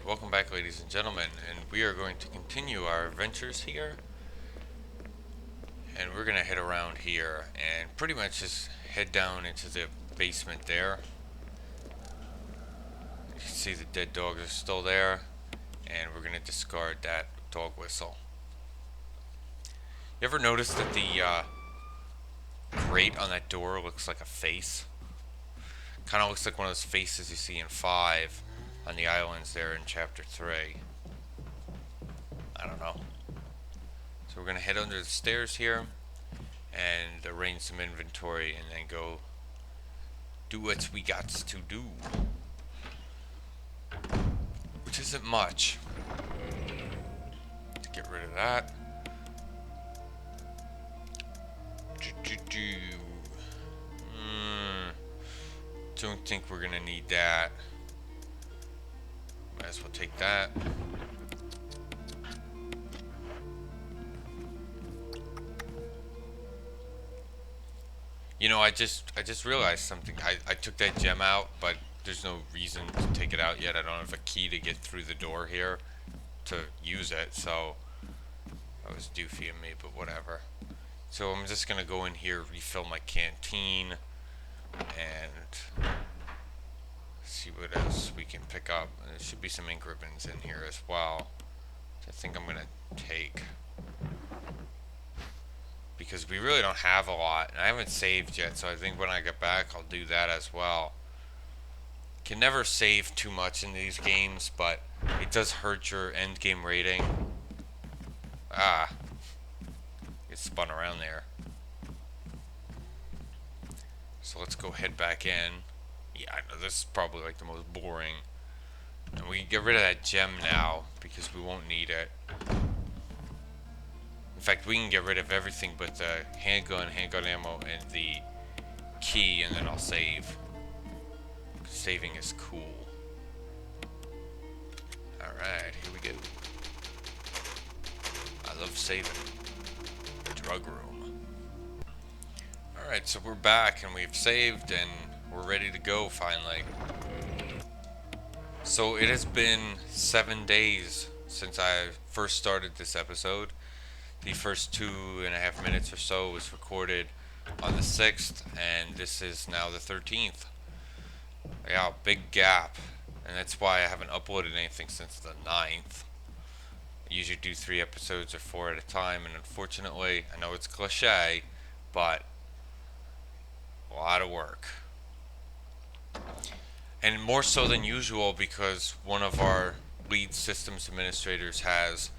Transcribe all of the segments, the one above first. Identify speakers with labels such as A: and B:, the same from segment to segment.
A: Alright, welcome back ladies and gentlemen, and we are going to continue our adventures here. And we're going to head around here and pretty much just head down into the basement there. You can see the dead dogs are still there, and we're going to discard that dog whistle. You ever notice that the grate on that door looks like a face? Kind of looks like one of those faces you see in 5 on the islands there in chapter 3. I don't know. So we're going to head under the stairs here and arrange some inventory and then go do what we got to do. Which isn't much. Get rid of that. Don't think we're gonna need that. Might as well take that. You know, I just realized something. I took that gem out, but there's no reason to take it out yet. I don't have a key to get through the door here to use it, so that was doofy of me, but whatever. So I'm just gonna go in here, refill my canteen, and see what else we can pick up. There should be some ink ribbons in here as well, which I think I'm gonna take, because we really don't have a lot, and I haven't saved yet, so I think when I get back I'll do that as well. Can never save too much in these games, but it does hurt your end game rating. Get spun around there. So let's go head back in. Yeah, I know this is probably like the most boring. And we can get rid of that gem now because we won't need it. In fact, we can get rid of everything but the handgun ammo, and the key, and then I'll save. Saving is cool. Alright, here we go. I love saving. Drug room. Alright, so we're back and we've saved and we're ready to go finally. So it has been 7 days since I first started this episode. The first 2.5 minutes or so was recorded on the 6th, and this is now the 13th. Yeah, big gap, and that's why I haven't uploaded anything since the 9th. I usually do 3 episodes or 4 at a time, and unfortunately, I know it's cliche, but a lot of work. And more so than usual because one of our lead systems administrators has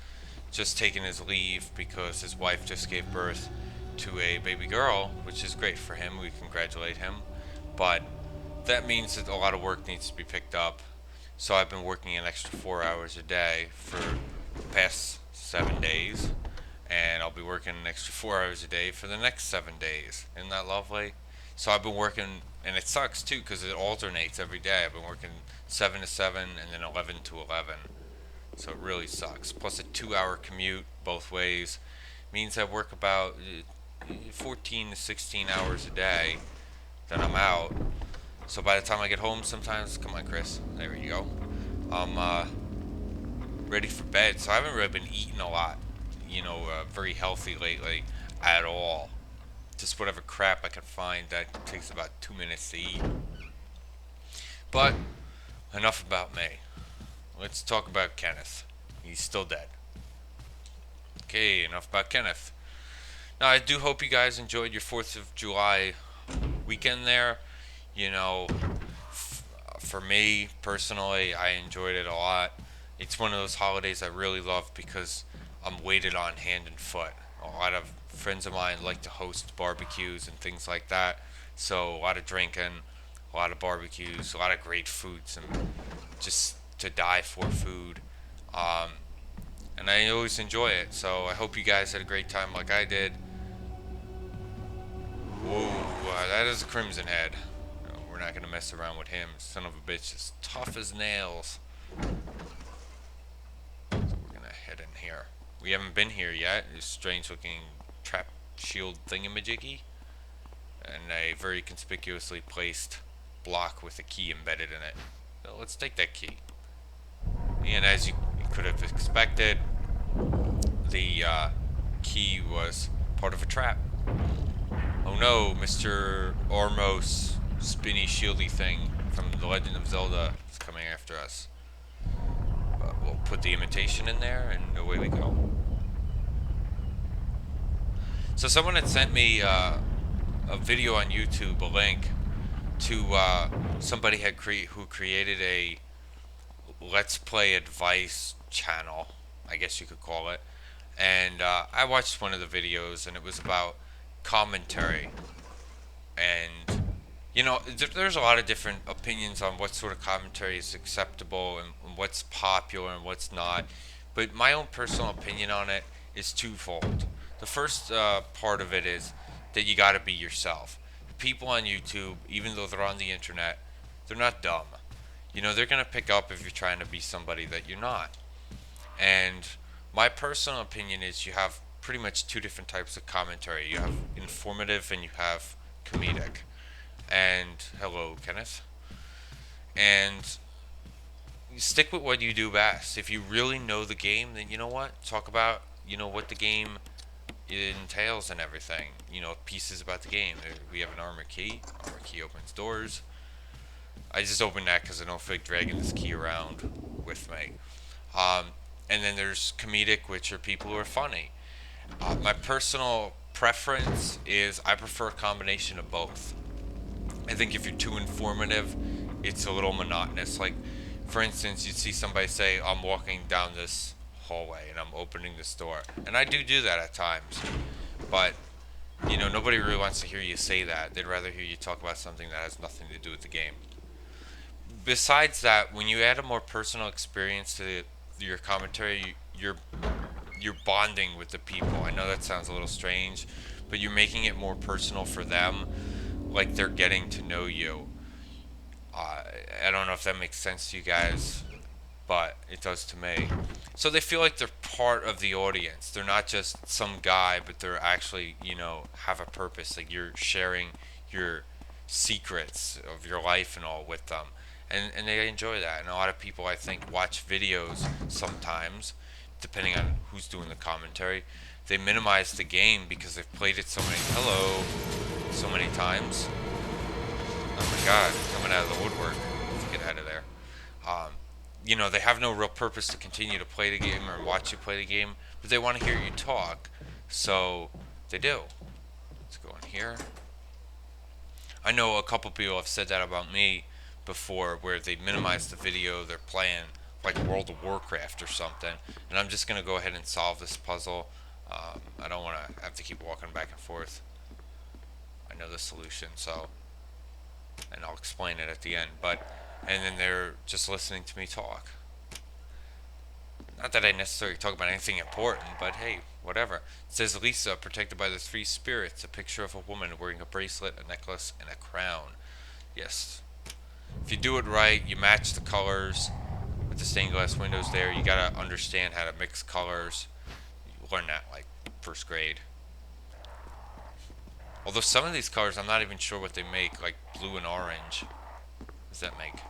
A: just taken his leave because his wife just gave birth to a baby girl, which is great for him. We congratulate him. But that means that a lot of work needs to be picked up. So I've been working an extra 4 hours a day for the past 7 days. And I'll be working an extra 4 hours a day for the next 7 days. Isn't that lovely? So I've been working, and it sucks too because it alternates every day. I've been working 7 to 7 and then 11 to 11. So it really sucks. Plus a 2-hour commute both ways means I work about 14 to 16 hours a day. Then I'm out. So by the time I get home sometimes, come on Chris, there you go, I'm ready for bed. So I haven't really been eating a lot, very healthy lately at all. Just whatever crap I can find that takes about 2 minutes to eat. But enough about me. Let's talk about Kenneth. He's still dead. Okay, enough about Kenneth. Now, I do hope you guys enjoyed your 4th of July weekend there. For me, personally, I enjoyed it a lot. It's one of those holidays I really love because I'm waited on hand and foot. A lot of friends of mine like to host barbecues and things like that. So, a lot of drinking, a lot of barbecues, a lot of great foods, and just to die for food, and I always enjoy it. So I hope you guys had a great time like I did. Whoa, that is a Crimson Head. No, we're not gonna mess around with him. Son of a bitch is tough as nails. So we're gonna head in here. We haven't been here yet. This strange looking trap shield thingamajiggy, and a very conspicuously placed block with a key embedded in it. So let's take that key. And as you could have expected, the key was part of a trap. Oh no, Mr. Ormos spinny shieldy thing from The Legend of Zelda is coming after us. But we'll put the imitation in there and away we go. So someone had sent me a video on YouTube, a link to somebody who created a Let's Play advice channel, I guess you could call it. And I watched one of the videos, and it was about commentary. And there's a lot of different opinions on what sort of commentary is acceptable and what's popular and what's not. But my own personal opinion on it is twofold. The first part of it is that you got to be yourself. People on YouTube, even though they're on the internet, they're not dumb. They're going to pick up if you're trying to be somebody that you're not. And my personal opinion is you have pretty much two different types of commentary. You have informative and you have comedic. And hello, Kenneth. And you stick with what you do best. If you really know the game, then you know what? Talk about, what the game entails and everything. Pieces about the game. We have an armor key. Armor key opens doors. I just opened that because I don't feel like dragging this key around with me. Um, and then there's comedic, which are people who are funny. My personal preference is I prefer a combination of both. I think if you're too informative, it's a little monotonous. Like, for instance, you'd see somebody say, I'm walking down this hallway and I'm opening this door. And I do that at times. But, nobody really wants to hear you say that. They'd rather hear you talk about something that has nothing to do with the game. Besides that, when you add a more personal experience to your commentary, you're bonding with the people. I know that sounds a little strange, but you're making it more personal for them, like they're getting to know you. I don't know if that makes sense to you guys, but it does to me. So they feel like they're part of the audience. They're not just some guy, but they're actually, have a purpose. Like you're sharing your secrets of your life and all with them. And they enjoy that. And a lot of people, I think, watch videos sometimes, depending on who's doing the commentary. They minimize the game because they've played it so many times. Oh my god, coming out of the woodwork. Let's get out of there. They have no real purpose to continue to play the game or watch you play the game, but they want to hear you talk, so they do. Let's go in here. I know a couple people have said that about me before, where they minimize the video they're playing, like World of Warcraft or something, and I'm just going to go ahead and solve this puzzle. I don't want to have to keep walking back and forth. I know the solution, and I'll explain it at the end, and then they're just listening to me talk. Not that I necessarily talk about anything important, but hey, whatever. It says Lisa, protected by the three spirits, a picture of a woman wearing a bracelet, a necklace, and a crown. Yes. If you do it right, you match the colors with the stained glass windows there. You gotta understand how to mix colors. You learn that like first grade. Although some of these colors, I'm not even sure what they make, like blue and orange. What does that make?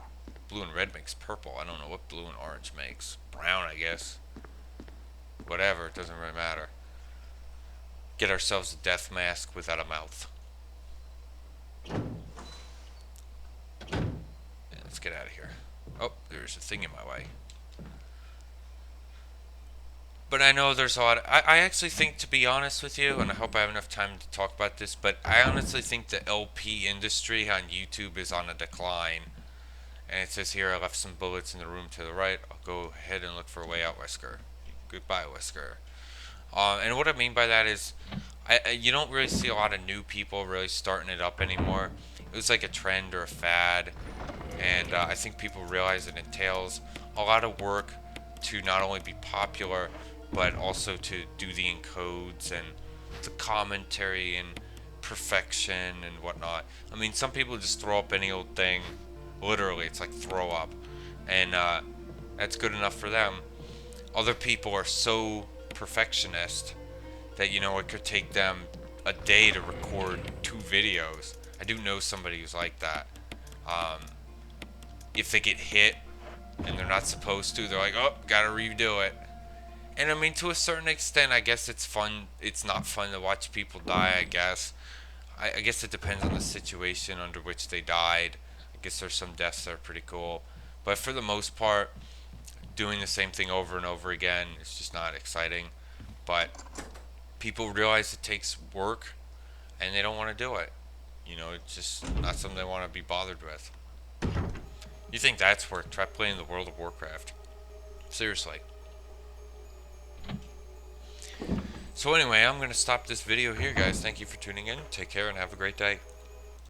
A: Blue and red makes purple. I don't know what blue and orange makes. Brown, I guess. Whatever, it doesn't really matter. Get ourselves a death mask without a mouth. Yeah, let's get out of here. Oh, there's a thing in my way. But I know there's a lot. I actually think, to be honest with you, and I hope I have enough time to talk about this, but I honestly think the LP industry on YouTube is on a decline. And it says here, I left some bullets in the room to the right. I'll go ahead and look for a way out, Wesker. Goodbye, Wesker. And what I mean by that is, you don't really see a lot of new people really starting it up anymore. It was like a trend or a fad. And I think people realize it entails a lot of work to not only be popular, but also to do the encodes and the commentary and perfection and whatnot. I mean, some people just throw up any old thing. Literally, it's like throw up. And that's good enough for them. Other people are so perfectionist that, it could take them a day to record 2 videos. I do know somebody who's like that. If they get hit and they're not supposed to. They're like, oh, gotta redo it. And I mean, to a certain extent, I guess it's fun. It's not fun to watch people die, I guess. I guess it depends on the situation under which they died. I guess there's some deaths that are pretty cool. But for the most part, doing the same thing over and over again is just not exciting. But people realize it takes work and they don't want to do it. You know, it's just not something they want to be bothered with. You think that's work? Try playing the World of Warcraft. Seriously. So anyway, I'm going to stop this video here, guys. Thank you for tuning in. Take care and have a great day.